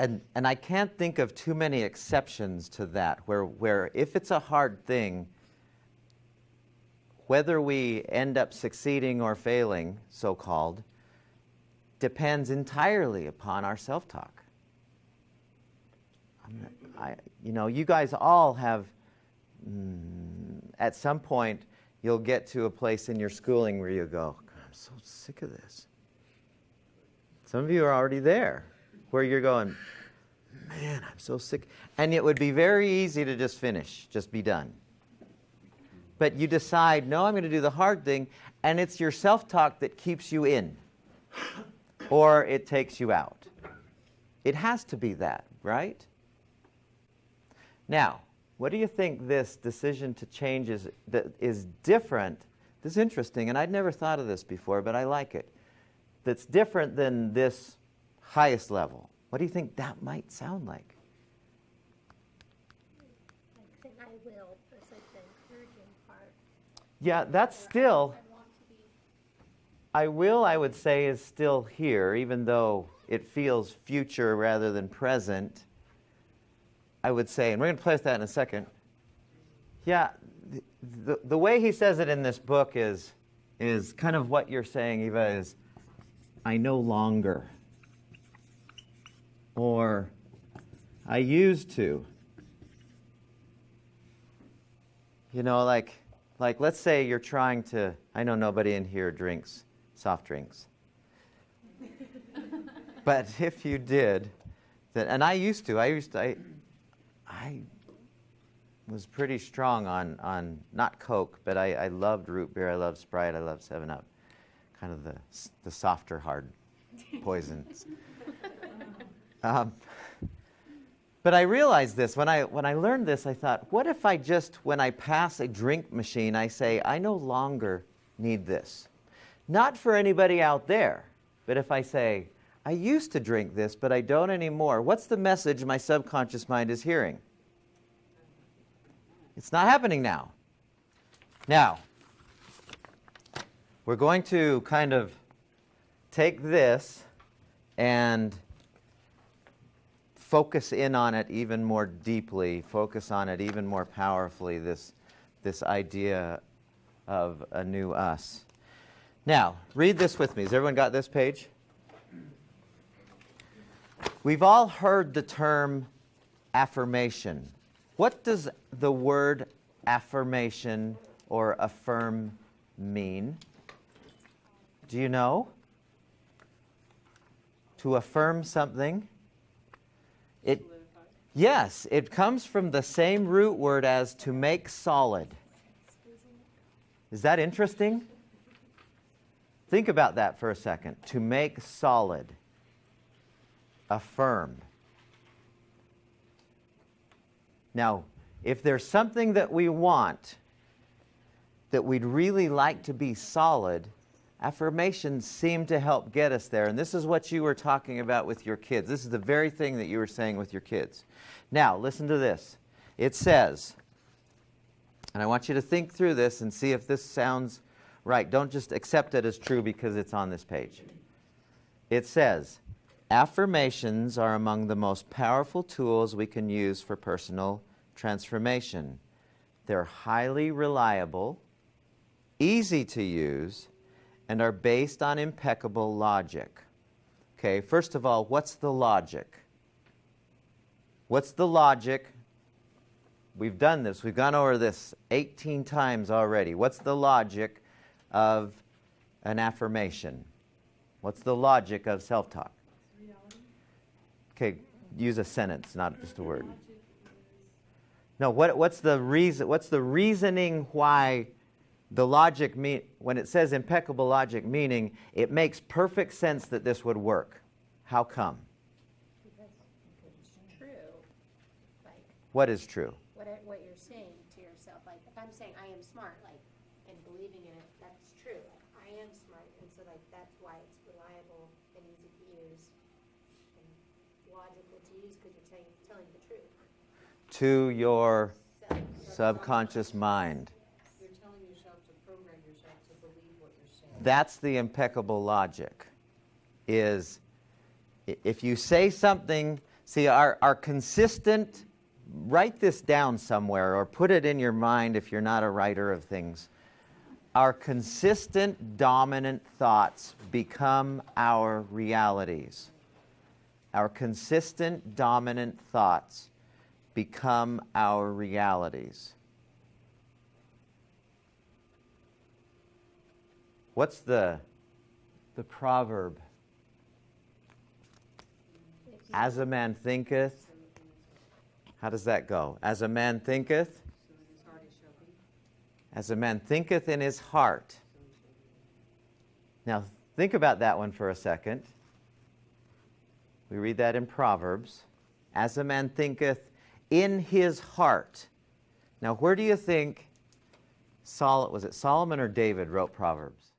And I can't think of too many exceptions to that, where if it's a hard thing, whether we end up succeeding or failing, so-called, depends entirely upon our self-talk. You guys all have, at some point, you'll get to a place in your schooling where you go, I'm so sick of this. Some of you are already there, where you're going, man, I'm so sick. And it would be very easy to just finish, just be done. But you decide, no, I'm going to do the hard thing, and it's your self-talk that keeps you in, or it takes you out. It has to be that, right? Now, what do you think this decision to change is different? This is interesting, and I'd never thought of this before, but I like it. That's different than this highest level. What do you think that might sound like? Like I will, it's like the encouraging part. Yeah, that's still, I will, I would say, is still here, even though it feels future rather than present. I would say, and we're going to play with that in a second. Yeah, the way he says it in this book is kind of what you're saying, Eva, is, I no longer. Or, I used to. Like let's say you're trying to, I know nobody in here drinks soft drinks. But if you did, then, and I was pretty strong on not Coke, but I loved root beer, I loved Sprite, I loved 7-Up. Kind of the softer, hard poisons. But I realized this, when I learned this, I thought, what if I just, when I pass a drink machine, I say, I no longer need this. Not for anybody out there, but if I say, I used to drink this, but I don't anymore, what's the message my subconscious mind is hearing? It's not happening now. Now, we're going to kind of take this and focus in on it even more deeply, focus on it even more powerfully, this idea of a new us. Now, read this with me. Has everyone got this page? We've all heard the term affirmation. What does the word affirmation or affirm mean? Do you know? To affirm something. Yes, it comes from the same root word as to make solid. Is that interesting? Think about that for a second. To make solid. Affirm. Now, if there's something that we want that we'd really like to be solid, affirmations seem to help get us there. And this is what you were talking about with your kids. This is the very thing that you were saying with your kids. Now, listen to this. It says, and I want you to think through this and see if this sounds right. Don't just accept it as true because it's on this page. It says, affirmations are among the most powerful tools we can use for personal transformation. They're highly reliable, easy to use, and are based on impeccable logic. Okay, first of all, what's the logic? What's the logic? We've done this. We've gone over this 18 times already. What's the logic of an affirmation? What's the logic of self-talk? Okay, use a sentence, not just a word. No, what's the reason? What's the reasoning why the logic when it says impeccable logic, meaning it makes perfect sense that this would work? How come? Because it's true. Like what is true? What you're saying to yourself. Like if I'm saying I am smart, like and believing in it, that's true. I am smart, and so like that's why it's reliable and easy to use and logical to use because you're telling the truth. To your subconscious mind. You're telling yourself to program yourself to believe what you're saying. That's the impeccable logic. Is if you say something See, our consistent, write this down somewhere or put it in your mind if you're not a writer of things. Our consistent, dominant thoughts become our realities. Our consistent, dominant thoughts become our realities. What's the proverb? As a man thinketh. How does that go? As a man thinketh. So in his heart it shall be. As a man thinketh in his heart. Now, think about that one for a second. We read that in Proverbs. As a man thinketh in his heart. Now, where do you think was it Solomon or David wrote Proverbs?